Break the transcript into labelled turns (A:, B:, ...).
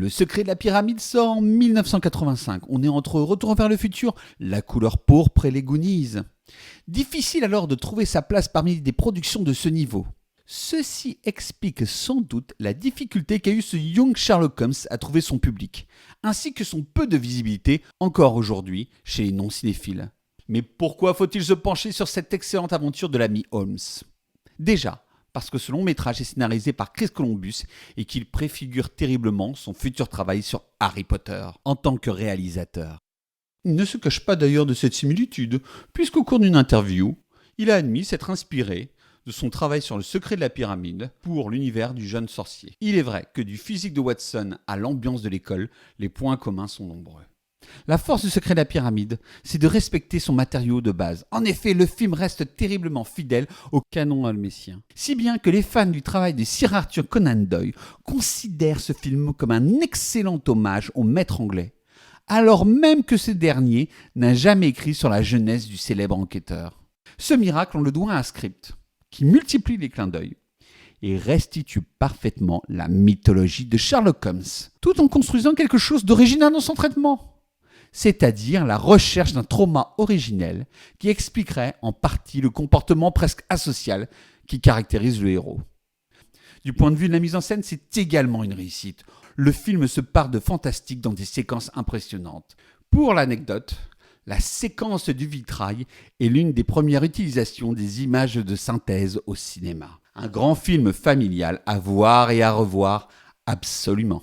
A: Le secret de la pyramide sort en 1985. On est entre Retour vers le futur, La couleur pourpre et les Goonies. Difficile alors de trouver sa place parmi des productions de ce niveau. Ceci explique sans doute la difficulté qu'a eu ce Young Sherlock Holmes à trouver son public, ainsi que son peu de visibilité encore aujourd'hui chez les non-cinéphiles. Mais pourquoi faut-il se pencher sur cette excellente aventure de l'ami Holmes ? Déjà, parce que ce long métrage est scénarisé par Chris Columbus et qu'il préfigure terriblement son futur travail sur Harry Potter en tant que réalisateur. Il ne se cache pas d'ailleurs de cette similitude, puisqu'au cours d'une interview, il a admis s'être inspiré de son travail sur le secret de la pyramide pour l'univers du jeune sorcier. Il est vrai que du physique de Watson à l'ambiance de l'école, les points communs sont nombreux. La force du secret de la pyramide, c'est de respecter son matériau de base. En effet, le film reste terriblement fidèle au canon holmécien. Si bien que les fans du travail de Sir Arthur Conan Doyle considèrent ce film comme un excellent hommage au maître anglais, alors même que ce dernier n'a jamais écrit sur la jeunesse du célèbre enquêteur. Ce miracle, on le doit à un script qui multiplie les clins d'œil et restitue parfaitement la mythologie de Sherlock Holmes, tout en construisant quelque chose d'original dans son traitement, c'est-à-dire la recherche d'un trauma originel qui expliquerait en partie le comportement presque asocial qui caractérise le héros. Du point de vue de la mise en scène, c'est également une réussite. Le film se part de fantastique dans des séquences impressionnantes. Pour l'anecdote, la séquence du vitrail est l'une des premières utilisations des images de synthèse au cinéma. Un grand film familial à voir et à revoir, absolument.